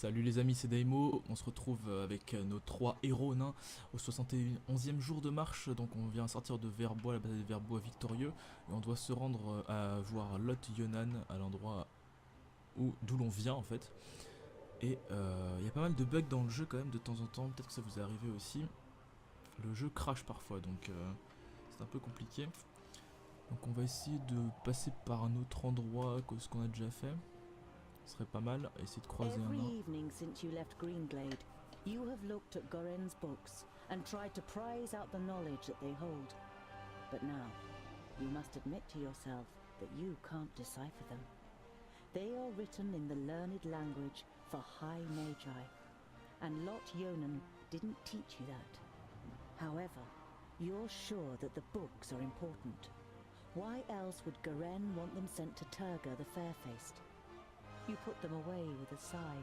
Salut les amis, c'est Daimo. On se retrouve avec nos 3 héros nains au 71e jour de marche. Donc on vient sortir de Verbois, la bataille de Verbois victorieux. Et on doit se rendre à voir Lot Yonan, à l'endroit d'où l'on vient en fait. Et il y a pas mal de bugs dans le jeu quand même de temps en temps. Peut-être que ça vous est arrivé aussi. Le jeu crache parfois, donc c'est un peu compliqué. Donc on va essayer de passer par un autre endroit que ce qu'on a déjà fait. Ce serait pas mal, essayer de croiser un Every nain. evening since you left Greenglade, you have looked at Goren's books and tried to prize out the knowledge that they hold. But now, you must admit to yourself that you can't decipher them. They are written in the learned language for high magi, and Lot Yonan didn't teach you that. However, you're sure that the books are important. Why else would Goren want them sent to Turga the Fair-Faced? You put them away with a sigh,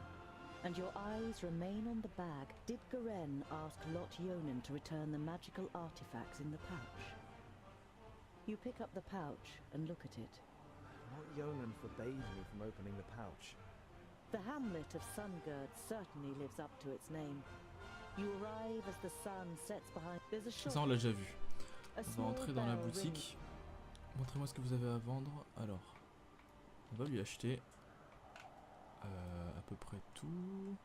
and your eyes remain on the bag. Did Goren ask Lot Yonan to return the magical artifacts in the pouch? You pick up the pouch and look at it. Lot Yonan forbade me from opening the pouch. The hamlet of Sungird certainly lives up to its name. You arrive as the sun sets behind. There's a shop. Ça on l'a déjà vu. A On va small entrer dans la bell boutique. Montrez-moi ce que vous avez à vendre. Alors, on va lui acheter à peu près tout.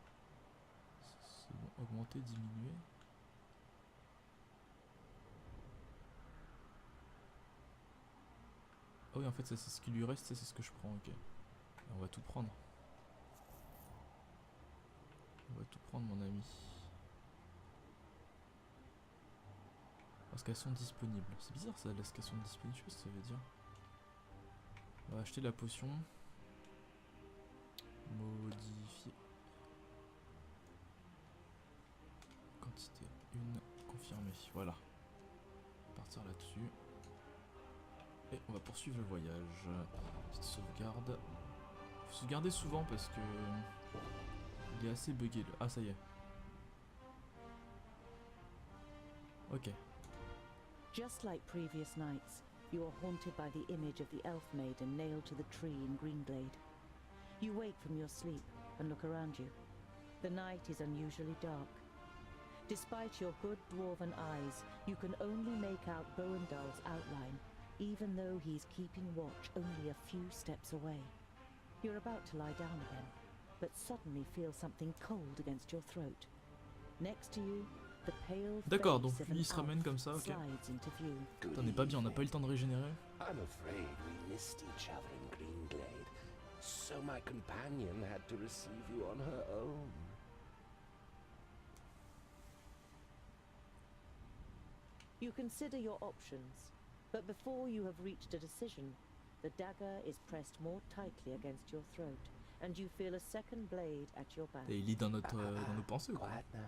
C'est bon, augmenter, diminuer. Ah oui, en fait ça c'est ce qui lui reste, ça c'est ce que je prends, ok. On va tout prendre. On va tout prendre mon ami. Parce qu'elles sont disponibles. C'est bizarre ça, qu'elles sont disponibles, je sais pas ce que ça veut dire. On va acheter la potion. Modifier. Quantité 1, confirmé. Voilà. Partir là-dessus. Et on va poursuivre le voyage. Petite sauvegarde. Faut sauvegarder souvent parce que il est assez bugué. Ah ça y est. Ok. Just like previous nights, you are haunted by the image of the elf maiden nailed to the tree in Greenglade. You wake from your sleep and look around you. The night is unusually dark. Despite your good dwarven eyes, you can only make out Boendal's outline, even though he's keeping watch only a few steps away. You're about to lie down again, but suddenly feel something cold against your throat. Next to you, the pale D'accord, donc face of lui an il se ramène elf comme ça, ok. slides into view. Putain, on est pas bien, on n'a pas eu le temps de régénérer. I'm afraid we missed each other in Greenglade, so my companion had to receive you on her own. You consider your options, but before you have reached a decision, the dagger is pressed more tightly against your throat, and you feel a second blade at your back. Et il lit dans nos pensées ou quoi? Quiet now.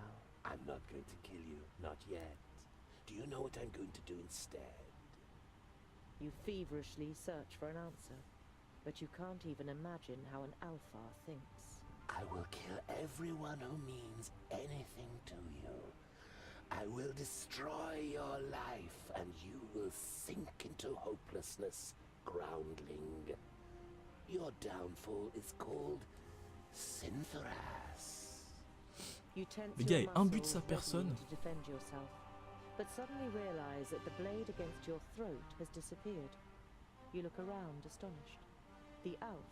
I'm not going to kill you, not yet. Do you know what I'm going to do instead? You feverishly search for an answer, but you can't even imagine how an Alfar thinks. I will kill everyone who means anything to you. I will destroy your life, and you will sink into hopelessness, groundling. Your downfall is called Syntheras. You tense Le gars your est imbu de sa muscles personne. readying to defend yourself, but suddenly realize that the blade against your throat has disappeared. You look around, astonished. The elf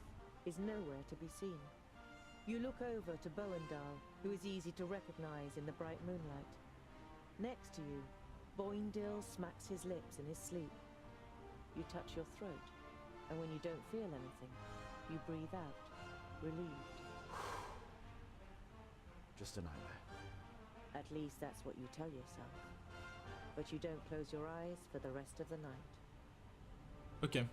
is nowhere to be seen. You look over to Boendal, who is easy to recognize in the bright moonlight. Next to you, Boindil smacks his lips in his sleep. You touch your throat, and when you don't feel anything, you breathe out, relieved. Just a nightmare. At least that's what you tell yourself. But you don't close your eyes for the rest of the night. Ok.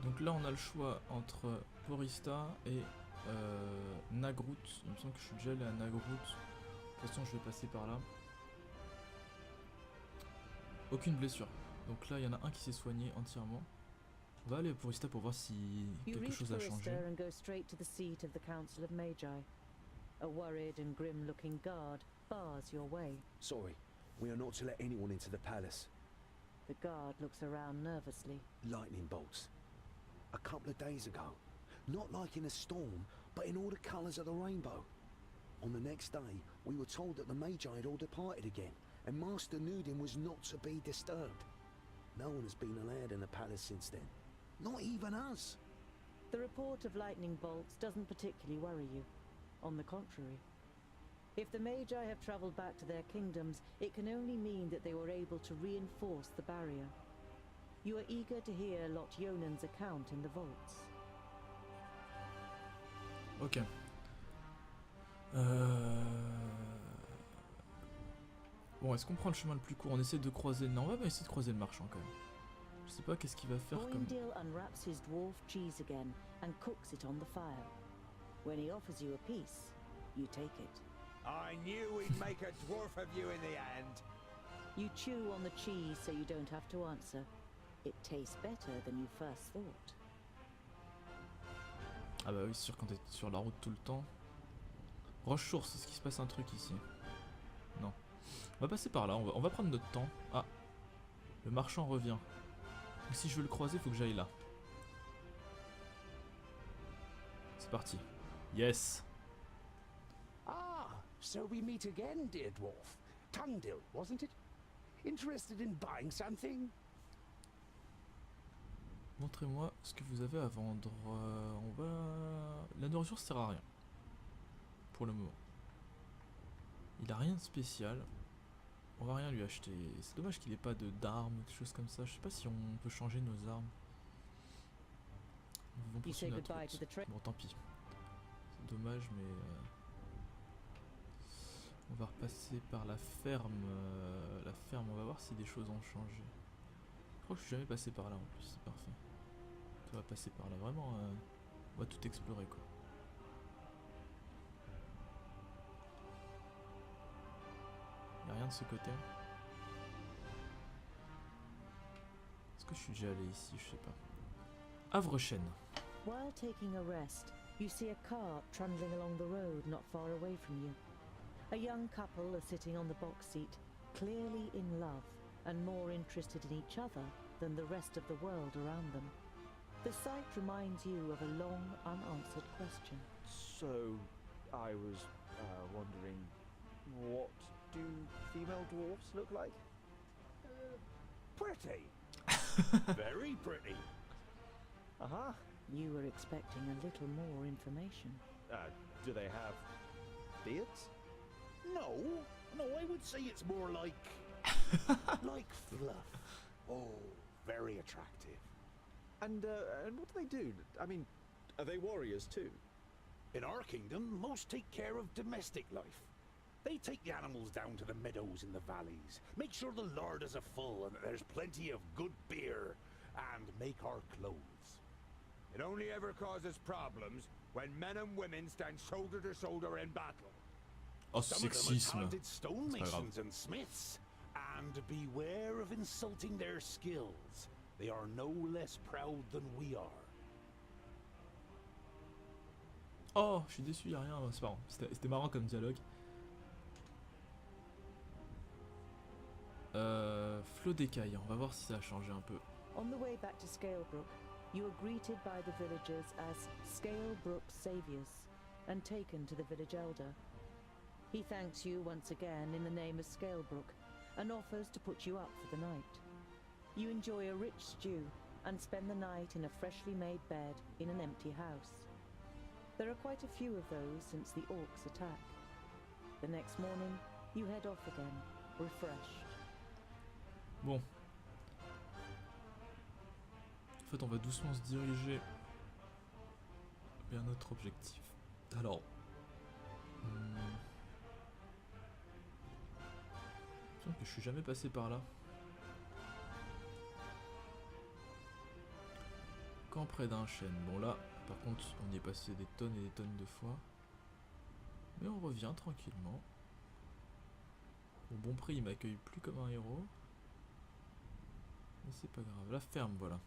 Donc là on a le choix entre Porista et Nagrut. Il me semble que je suis déjà allé à Nagrut. De toute façon je vais passer par là. Aucune blessure. Donc là il y en a un qui s'est soigné entièrement. On va aller à Porista pour voir si You quelque reach chose a changé. Forrester and go straight to the seat of the Council of Magi. A worried and grim-looking guard bars your way. Sorry, we are not to let anyone into the palace. The guard looks around nervously. Lightning bolts. A couple of days ago. Not like in a storm, but in all the colours of the rainbow. On the next day, we were told that the Magi had all departed again, and Master Nudin was not to be disturbed. No one has been allowed in the palace since then. Not even us. The report of lightning bolts doesn't particularly worry you. On the contrary. If the Magi have travelled back to their kingdoms, it can only mean that they were able to reinforce the barrier. You are eager to hear Lot Yonan's account in the vaults. Ok. Bon, est-ce qu'on prend le chemin le plus court? On essaie de croiser... Non, on va essayer de croiser le marchand quand même. Je sais pas qu'est-ce qu'il va faire comme... Boindil unwraps his dwarf cheese again and cooks it on the fire. When he offers you a piece, you take it. I knew we'd make a dwarf of you in the end. You chew on the cheese so you don't have to answer. It tastes better than you first thought. Ah bah oui, c'est sûr quand t'es sur la route tout le temps. Roche-source, est-ce qu'il se passe un truc ici? Non. On va passer par là, on va prendre notre temps. Ah, le marchand revient. Donc si je veux le croiser, il faut que j'aille là. C'est parti. Yes. Ah, so we meet again, dear dwarf. Tungdil, wasn't it? Interested in buying something? Montrez-moi ce que vous avez à vendre. La nourriture sert à rien. Pour le moment. Il a rien de spécial. On va rien lui acheter. C'est dommage qu'il ait pas d'armes ou des choses comme ça. Je sais pas si on peut changer nos armes. Nous vont poursuivre notre route. Bon, tant pis. C'est dommage, mais... on va repasser par la ferme. La ferme, on va voir si des choses ont changé. Je crois que je suis jamais passé par là en plus, c'est parfait. On va passer par là, vraiment, on va tout explorer quoi. Y'a rien de ce côté. Est-ce que je suis déjà allé ici? Je sais pas. Havre-Chêne. While taking a rest, you see a cart trundling along the road not far away from you. A young couple are sitting on the box seat, clearly in love and more interested in each other than the rest of the world around them. The sight reminds you of a long unanswered question. So, I was wondering, what do female dwarfs look like? Pretty. Very pretty. Uh-huh. You were expecting a little more information. Do they have beards? No, I would say it's more like... like fluff. Oh, very attractive. And what do they do? I mean, are they warriors too? In our kingdom, most take care of domestic life. They take the animals down to the meadows in the valleys, make sure the larders are full and that there's plenty of good beer, and make our clothes. It only ever causes problems when men and women stand shoulder to shoulder in battle. Oh, Some of them are sexisme. talented stonemasons and smiths, and beware of insulting their skills. They are no less proud than we are. Oh, je suis déçu, y'a rien. C'est marrant. C'était marrant comme dialogue. Flot d'écailles, on va voir si ça a changé un peu. On the way back to Scalebrook, you are greeted by the villagers as Scalebrook's saviors and taken to the village elder. He thanks you once again in the name of Scalebrook and offers to put you up for the night. You enjoy a rich stew and spend the night in a freshly made bed in an empty house. There are quite a few of those since the orcs attack. The next morning, you head off again, refreshed. Bon. En fait, on va doucement se diriger vers notre objectif. Alors... il me semble que je suis jamais passé par là. Camp près d'un chêne. Bon là, par contre, on y est passé des tonnes et des tonnes de fois. Mais on revient tranquillement. Au bon prix, il m'accueille plus comme un héros. Mais c'est pas grave. La ferme, voilà.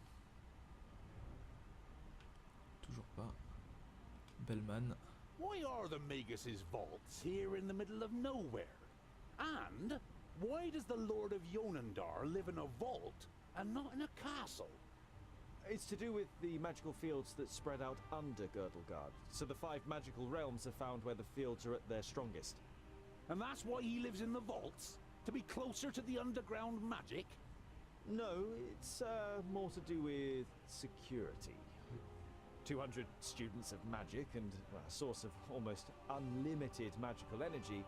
Toujours pas. Bellman. Why are the Magus's vaults here in the middle of nowhere? And why does the Lord of Yonandar live in a vault and not in a castle? It's to do with the magical fields that spread out under Girdlegard. So the 5 magical realms are found where the fields are at their strongest. And that's why he lives in the vaults? To be closer to the underground magic? No, it's more to do with security. 200 students of magic and a source of almost unlimited magical energy.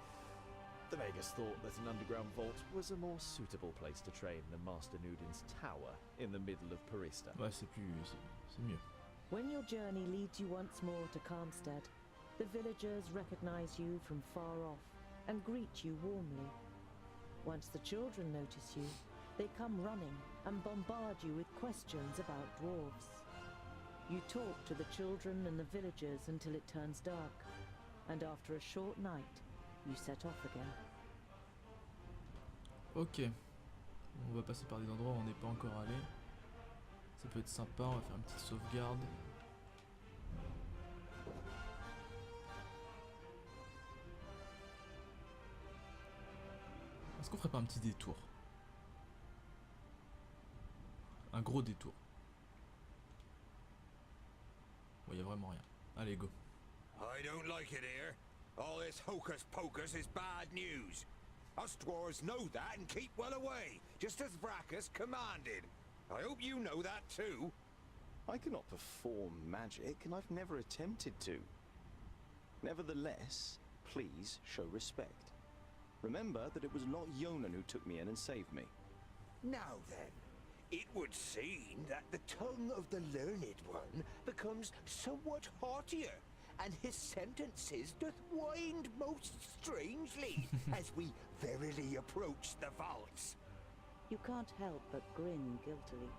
The Magus thought that an underground vault was a more suitable place to train than Master Nudin's tower in the middle of Parista. Ouais, c'est mieux. When your journey leads you once more to Calmstead, the villagers recognize you from far off and greet you warmly. Once the children notice you, they come running and bombard you with questions about dwarves. You talk to the children and the villagers until it turns dark, and after a short night, you set off again. Ok. On va passer par des endroits où on n'est pas encore allé. Ça peut être sympa, on va faire une petite sauvegarde. Est-ce qu'on ferait pas un petit détour? Un gros détour. Bon, y a vraiment rien. Allez, go. I don't like it here. All this hocus pocus is bad news. Us dwarves know that and keep well away, just as Vracus commanded. I hope you know that too. I cannot perform magic, and I've never attempted to. Nevertheless, please show respect. Remember that it was not Yonan who took me in and saved me. Now then, it would seem that the tongue of the learned one becomes somewhat haughtier, and his sentences doth wind most strangely as we verily approach the vaults. You can't help but grin guiltily.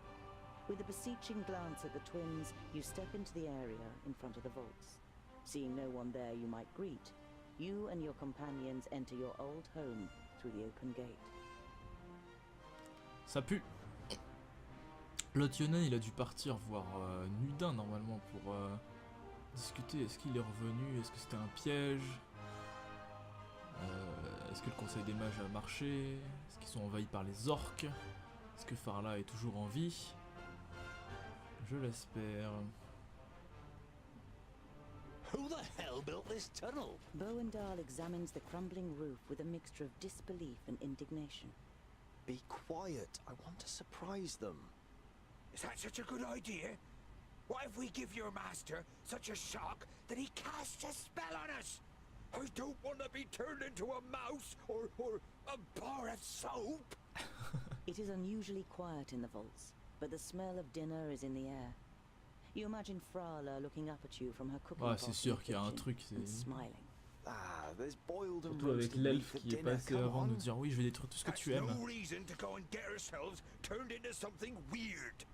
With a beseeching glance at the twins, you step into the area in front of the vaults. Seeing no one there you might greet, you and your companions enter your old home through the open gate. Ça pue. L'autre Yonan, il a dû partir voir Nudin normalement pour discuter. Est-ce qu'il est revenu? Est-ce que c'était un piège? Est-ce que le conseil des mages a marché? Est-ce qu'ils sont envahis par les orques? Est-ce que Farla est toujours en vie? Je l'espère. Who the hell built this tunnel? Boendal examines the crumbling roof with a mixture of disbelief and indignation. Be quiet. I want to surprise them. Is that such a good idea? What if we give your master such a shock that he casts a spell on us? I don't want to be turned into a mouse or a bar of soap. It is unusually quiet in the vaults, but the smell of dinner is in the air. You imagine Frala looking up at you from her cooking Ouais, pot c'est in sûr the qu'il y a un kitchen truc. and smiling. Ah, there's boiled and Surtout avec roasted meat l'elfe for qui est dinner. passé Come avant de on. nous dire oui, je vais détruire tout ce que That's tu aimes. no reason to go and get ourselves turned into something weird.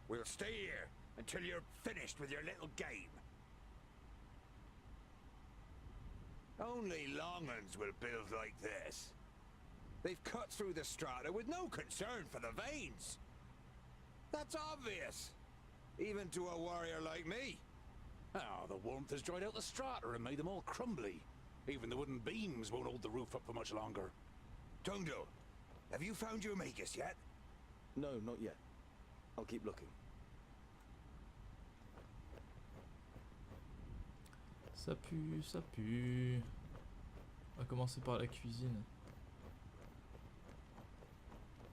We'll stay here until you're finished with your little game. Only Long'uns will build like this. They've cut through the strata with no concern for the veins. That's obvious, even to a warrior like me. Oh, the warmth has dried out the strata and made them all crumbly. Even the wooden beams won't hold the roof up for much longer. Tungdil, have you found your magus yet? No, not yet. I'll keep looking. Ça pue, ça pue. On va commencer par la cuisine.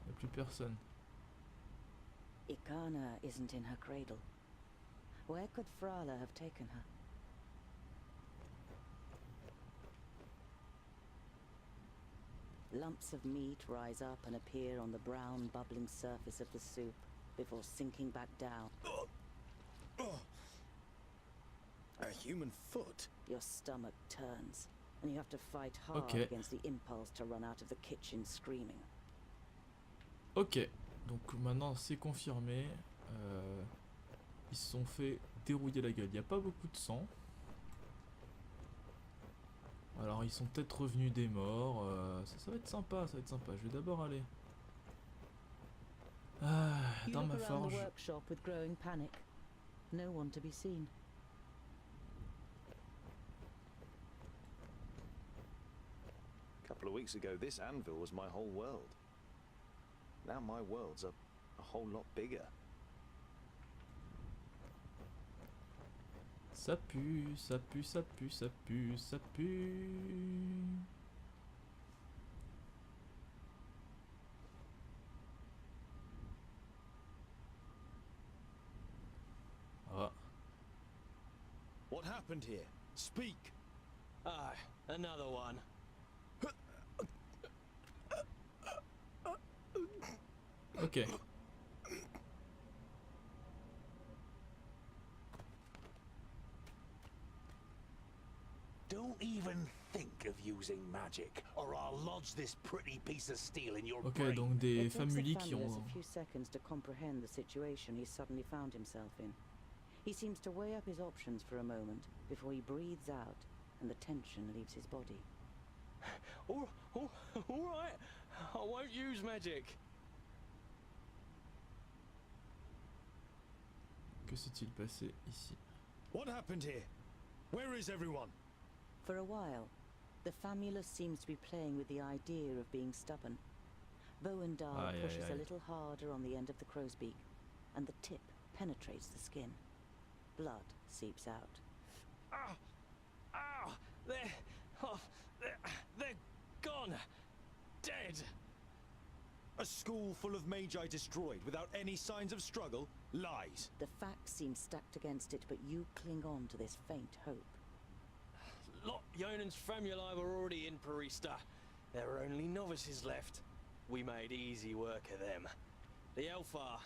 Il n'y a plus personne. Ikana isn't in her cradle. Where could Frala have taken her? Lumps of meat rise up and appear on the brown, bubbling surface of the soup before sinking back down. A human foot? Your stomach turns, and you have to fight hard Okay. against the impulse to run out of the kitchen screaming. Ok, donc maintenant c'est confirmé. Ils se sont fait dérouiller la gueule. Il n'y a pas beaucoup de sang. Alors ils sont peut-être revenus des morts. Ça va être sympa, ça va être sympa. Je vais d'abord aller You dans look ma around the forge. workshop with growing panic. No one to be seen. A couple of weeks ago, this anvil was my whole world. Now my world's a whole lot bigger. Ça pue, ça pue, ça pue, ça pue, ça pue. Ah. What happened here? Speak. Ah, another one. Ok. Don't even think of using magic, or I'll lodge this pretty piece of steel in your Ok, brain. donc des It takes the familles qui familiars ont... a few seconds to comprehend the situation he suddenly found himself in. He seems to weigh up his options for a moment before he breathes out and the tension leaves his body. All right, I won't use magic. Que s'est-il passé ici? What happened here? Where is everyone? For a while, the famulus seems to be playing with the idea of being stubborn. Bowendahl Aye, aye, pushes aye. a little harder on the end of the crow's beak, and the tip penetrates the skin. Blood seeps out. Ah, ah, they're gone, dead. A school full of magi destroyed without any signs of struggle? Lies. The facts seem stacked against it, but you cling on to this faint hope. Lot Yonan's famuli were already in Parista. There were only novices left. We made easy work of them. The Elfar,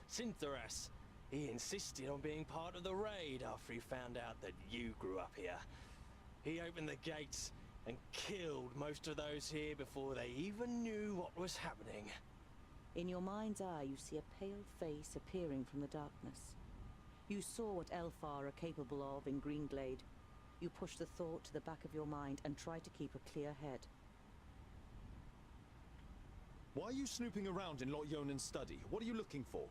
SOUTERRAINS, he insisted on being part of the raid after he found out that you grew up here. He opened the gates and killed most of those here before they even knew what was happening. In your mind's eye, you see a pale face appearing from the darkness. You saw what Elfar are capable of in Greenglade. You push the thought to the back of your mind and try to keep a clear head. Why are you snooping around in Lot Yonan's study? What are you looking for?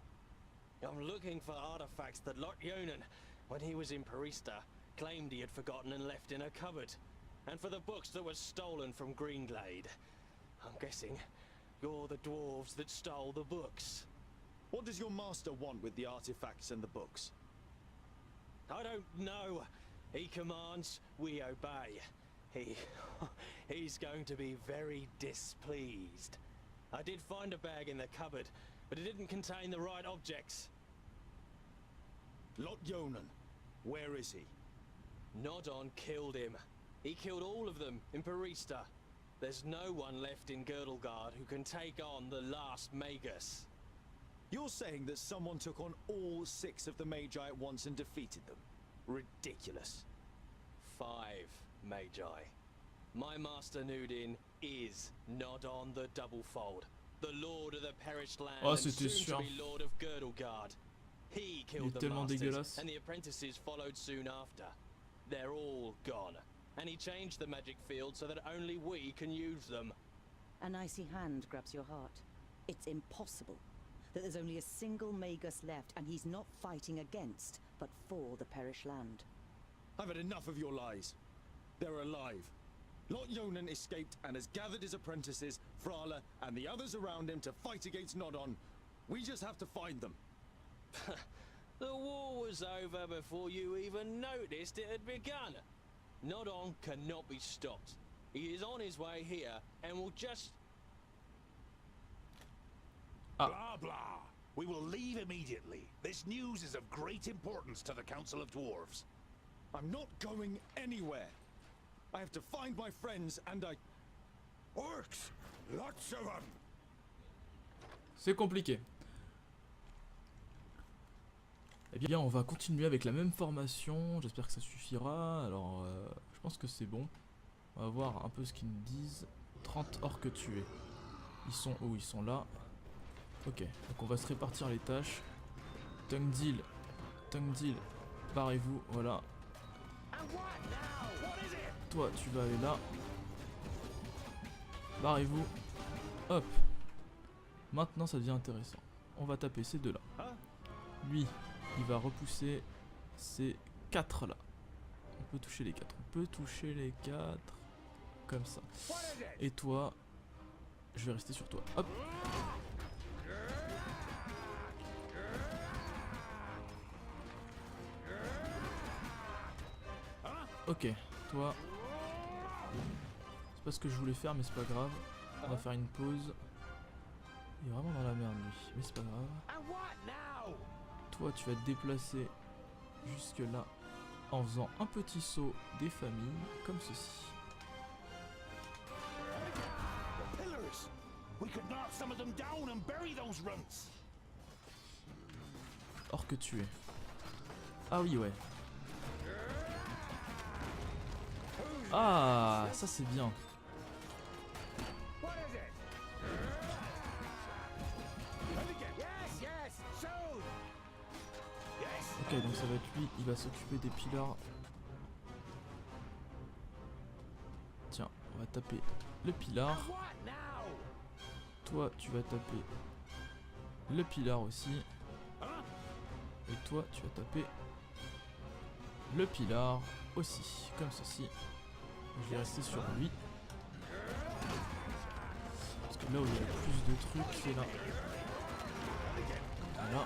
I'm looking for artifacts that Lot Yonan, when he was in Parista, claimed he had forgotten and left in a cupboard. And for the books that were stolen from Greenglade. I'm guessing you're the dwarves that stole the books. What does your master want with the artifacts and the books? I don't know. He commands, we obey. He's going to be very displeased. I did find a bag in the cupboard, but it didn't contain the right objects. Lot Yonan, where is he? Nodon killed him. He killed all of them in Parista. There's no one left in Girdlegard who can take on the last Magus. You're saying that someone took on all 6 of the Magi at once and defeated them? Ridiculous. 5 Magi. My master Nudin is Nodon the Doublefold, the Lord of the Perished Land, Oh, and c'était soon sûr. to be Lord of Girdlegard. He Il est killed the tellement masters, dégueulasse. and the apprentices followed soon after. They're all gone, and he changed the magic field so that only we can use them. An icy hand grabs your heart. It's impossible that there's only a single Magus left, and he's not fighting against, but for the Perished Land. I've had enough of your lies. They're alive. Lot Yonan escaped and has gathered his apprentices, Frala, and the others around him to fight against Nodon. We just have to find them. The war was over before you even noticed it had begun. Nodon cannot be stopped. He is on his way here and will just... Blah, blah. We will leave immediately. This news is of great importance to the Council of Dwarves. I'm not going anywhere. I have to find my friends and I... Orcs! Lots of them! C'est compliqué. Eh bien, on va continuer avec la même formation. J'espère que ça suffira. Alors, je pense que c'est bon. On va voir un peu ce qu'ils nous disent. 30 orques tués. Ils sont où? Ils sont là. Ok, donc on va se répartir les tâches. Tungdil, barrez-vous, voilà. Toi, tu vas aller là. Barrez-vous. Hop. Maintenant, ça devient intéressant. On va taper ces deux-là. Lui, il va repousser ces 4 là. On peut toucher les 4. On peut toucher les 4. Comme ça. Et toi, je vais rester sur toi. Hop. Ok, toi. C'est pas ce que je voulais faire, mais c'est pas grave. On va faire une pause. Il est vraiment dans la merde lui, mais c'est pas grave. Toi, tu vas te déplacer jusque là en faisant un petit saut des familles, comme ceci. Or que tu es. Ah oui, ouais. Ah, ça c'est bien. Ok, donc ça va être lui, il va s'occuper des pillars. Tiens, on va taper le pilar. Toi, tu vas taper le pilar aussi. Et toi, tu vas taper le pilar aussi, comme ceci. Je vais rester sur lui. Parce que là où il y a le plus de trucs, c'est là. Voilà.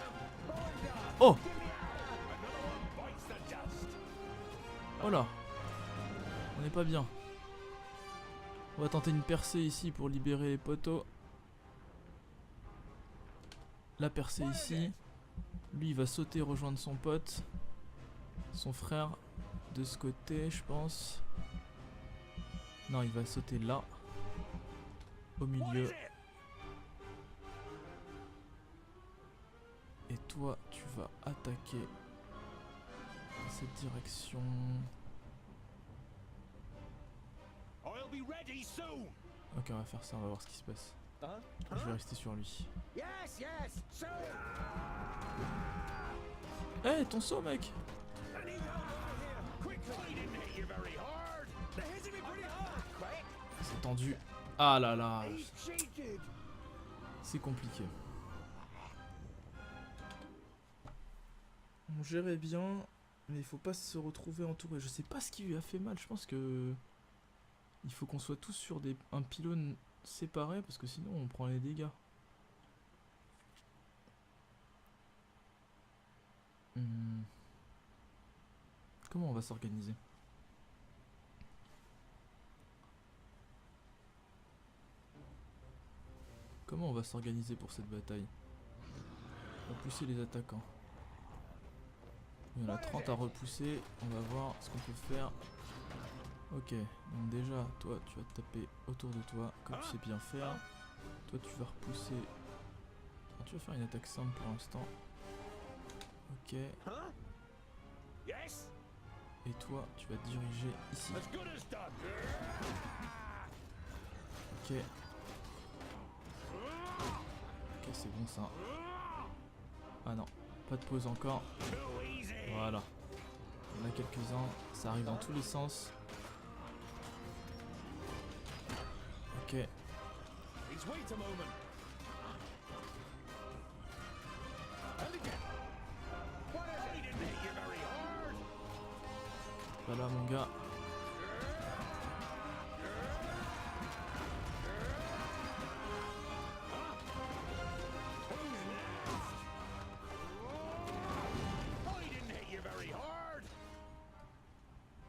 Oh! Oh là! On n'est pas bien. On va tenter une percée ici pour libérer les poteaux. La percée ici. Lui il va sauter rejoindre son pote. Son frère. De ce côté je pense. Non, il va sauter là. Au milieu. Et toi tu vas attaquer dans cette direction. Ok, on va faire ça, on va voir ce qui se passe. Je vais rester sur lui. Hey, ton saut, mec! C'est tendu. Ah là là. C'est compliqué. On gérait bien, mais il faut pas se retrouver entouré. Je sais pas ce qui lui a fait mal. Je pense que il faut qu'on soit tous sur un pylône séparé parce que sinon on prend les dégâts. Comment on va s'organiser? Comment on va s'organiser pour cette bataille? Repousser les attaquants. Il y en a 30 à repousser. On va voir ce qu'on peut faire. Ok, donc déjà, toi, tu vas te taper autour de toi, comme tu sais bien faire. Toi, tu vas repousser. Alors, tu vas faire une attaque simple pour l'instant. Ok. Et toi, tu vas te diriger ici. Ok. Ok, c'est bon ça. Ah non, pas de pause encore. Voilà. Il y en a quelques-uns. Ça arrive dans tous les sens. Ok. Voilà mon gars.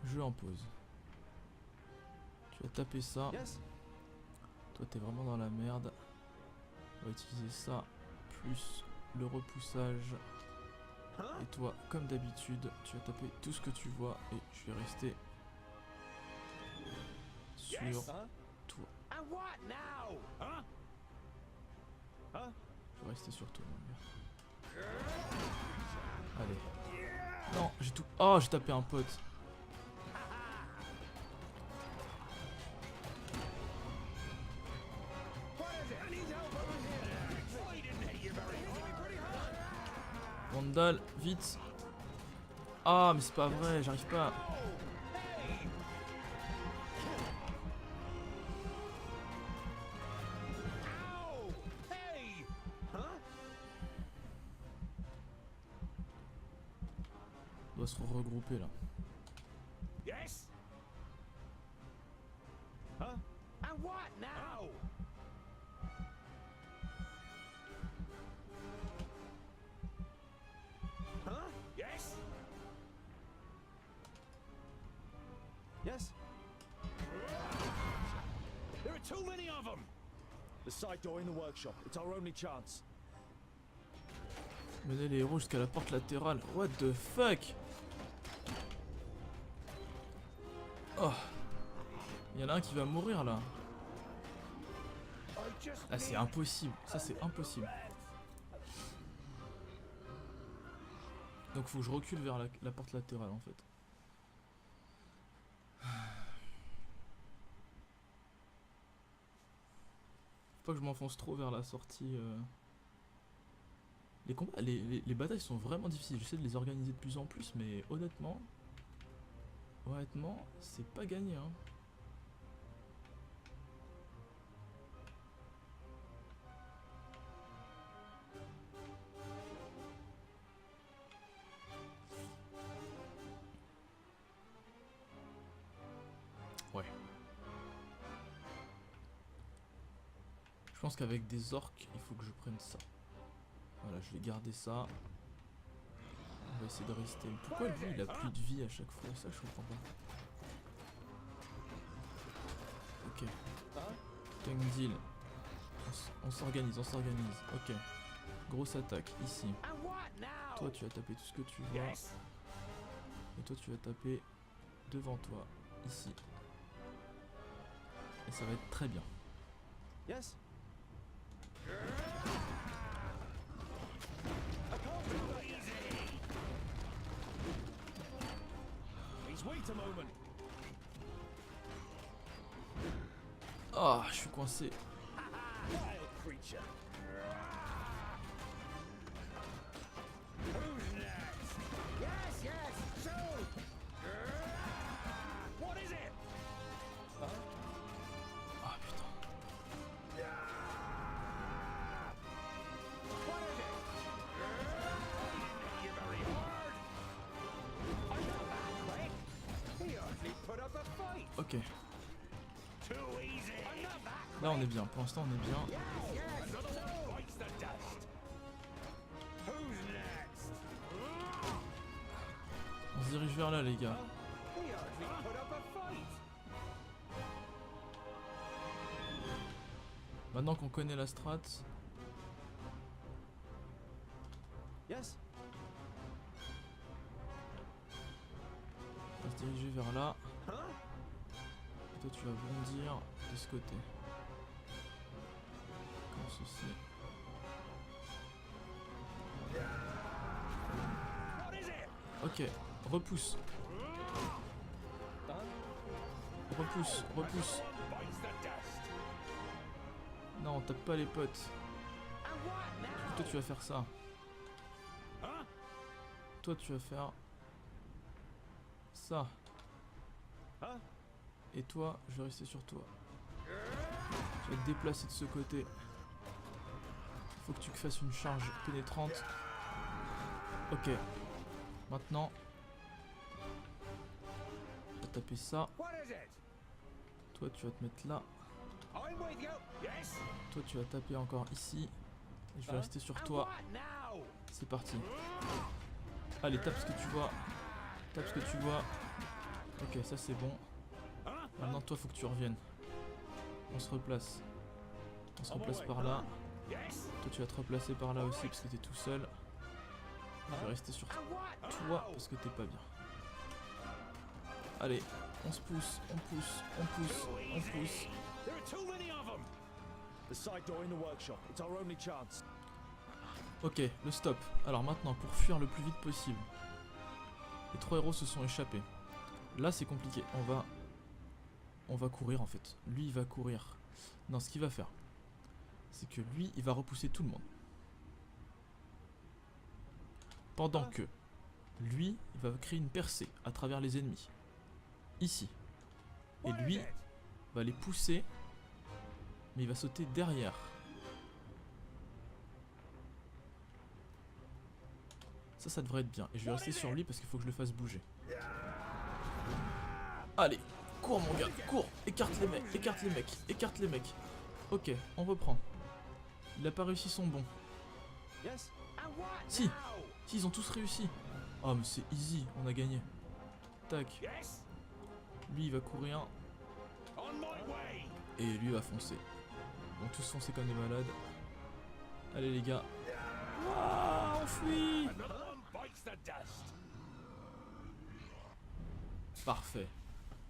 Jeu en pause. Tu vas taper ça. Toi t'es vraiment dans la merde. On va utiliser ça plus le repoussage. Et toi, comme d'habitude, tu vas taper tout ce que tu vois et je vais rester sur toi. Je vais rester sur toi, mon gars. Allez. Non, j'ai tout. Oh, j'ai tapé un pote. Vandal, vite. Ah, mais c'est pas vrai, j'arrive pas. On doit se regrouper là. Yes? There are too many of them! The side door in the workshop. It's our only chance. Menez les héros jusqu'à la porte latérale. What the fuck? Oh. Il y en a un qui va mourir là. Ah c'est impossible. Ça c'est impossible. Donc faut que je recule vers la porte latérale en fait. Faut pas que je m'enfonce trop vers la sortie. Les combats, les batailles sont vraiment difficiles. J'essaie de les organiser de plus en plus, mais honnêtement, c'est pas gagné. Hein. Ouais. Je pense qu'avec des orques, il faut que je prenne ça. Voilà, je vais garder ça. On va essayer de rester. Pourquoi lui il a plus de vie à chaque fois? Ça je comprends pas. Ok. Tank deal. On s'organise, on s'organise. Ok. Grosse attaque ici. Toi tu vas taper tout ce que tu vois. Et toi tu vas taper devant toi. Ici. Et ça va être très bien. Yes? Wait a moment. Ah, je suis coincé. Creature. Who's next? Yes, yes, shoot! What is it? Ah putain. What is it? You're very hard. I'm not that quick. He hardly put up a fight. Ok. Too easy. I'm not that Là on est bien. Pour l'instant on est bien. Yes, yes. Another one bites the dust. Who's next? On se dirige vers là les gars. He hardly put up a fight. Maintenant qu'on connaît la strat. Yes? On va se diriger vers là. Et toi tu vas bondir de ce côté. Comme ceci. Ok, repousse. Repousse, repousse. Non, on tape pas les potes. Toi tu vas faire ça. Toi tu vas faire ça. Et toi, je vais rester sur toi. Je vais te déplacer de ce côté. Faut que tu fasses une charge pénétrante. Ok. Maintenant, on va taper ça. Toi, tu vas te mettre là. Toi, tu vas taper encore ici. Et je vais rester sur toi. C'est parti. Allez, tape ce que tu vois. Tape ce que tu vois. Ok, ça c'est bon. Maintenant, toi, faut que tu reviennes. On se replace. On se replace par là. Toi, tu vas te replacer par là aussi parce que t'es tout seul. Je vais rester sur toi parce que t'es pas bien. Allez, on se pousse, on pousse, on pousse, on pousse. The side door in the workshop. It's our only chance. Ok, le stop. Alors maintenant, pour fuir le plus vite possible. Les 3 héros se sont échappés. Là, c'est compliqué. On va courir en fait. Lui, il va courir. Non, ce qu'il va faire, c'est que lui, il va repousser tout le monde. Pendant que lui, il va créer une percée à travers les ennemis. Ici. Et lui va les pousser, mais il va sauter derrière. Ça devrait être bien. Et je vais rester sur lui parce qu'il faut que je le fasse bouger. Allez, cours mon gars, cours. Écarte les mecs, écarte les mecs, écarte les mecs. Ok, on reprend. Il a pas réussi son bond. Si, ils ont tous réussi. Oh mais c'est easy, on a gagné. Tac. Lui il va courir. Et lui va foncer. Donc tous foncer comme des malades. Allez les gars. Ah, on fuit. Parfait.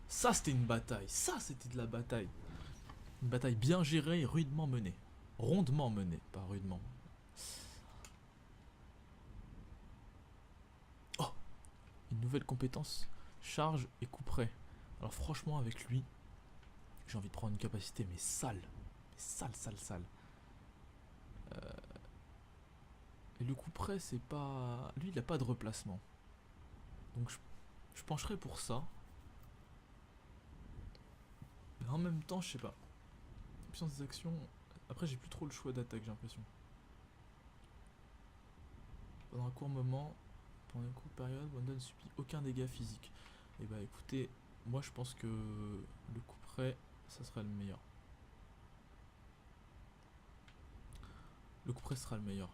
Ça c'était une bataille. Ça c'était de la bataille. Une bataille bien gérée et rudement menée. Rondement menée, pas rudement. Oh, une nouvelle compétence. Charge et coup près. Alors franchement avec lui, j'ai envie de prendre une capacité mais sale. Mais sale, sale, sale. Et le coup près c'est pas... Lui il a pas de replacement. Donc je pencherai pour ça. Mais en même temps je sais pas. Puissance des actions... Après j'ai plus trop le choix d'attaque j'ai l'impression. Pendant un court moment, pendant une courte période, Wanda ne subit aucun dégât physique. Et bah écoutez, moi je pense que le coup près, ça sera le meilleur. Le coup près sera le meilleur.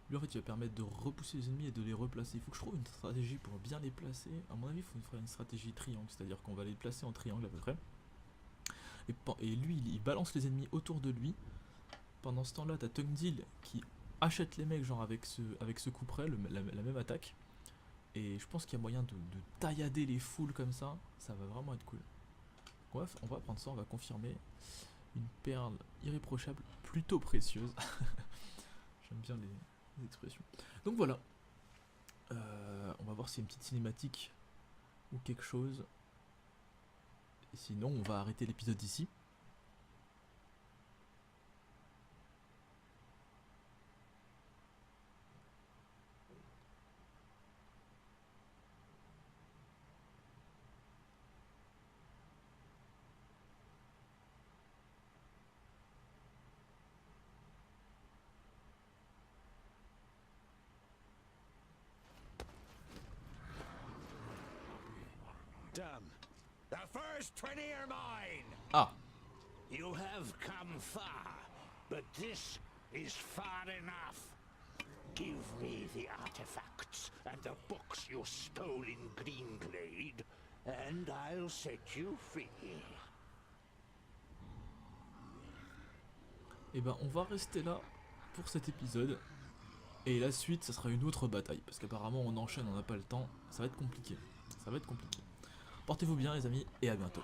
Lui en fait il va permettre de repousser les ennemis et de les replacer. Il faut que je trouve une stratégie pour bien les placer. À mon avis il faut faire une stratégie triangle, c'est-à-dire qu'on va les placer en triangle à peu près. Et lui il balance les ennemis autour de lui. Pendant ce temps là t'as Tungdil qui achète les mecs genre avec ce coup près, la même attaque. Et je pense qu'il y a moyen de taillader les foules comme ça. Ça va vraiment être cool. Bref, on va prendre ça, on va confirmer. Une perle irréprochable, plutôt précieuse. J'aime bien les expressions. Donc voilà. On va voir s'il y a une petite cinématique ou quelque chose. Et sinon, on va arrêter l'épisode ici. Damn. The first 20 are mine. Ah. You have come far, but this is far enough. Give me the artifacts and the books you stole in Greenglade, and I'll set you free. Et ben on va rester là pour cet épisode. Et la suite, ça sera une autre bataille. Parce qu'apparemment on enchaîne, on n'a pas le temps. Ça va être compliqué. Ça va être compliqué. Portez-vous bien les amis et à bientôt.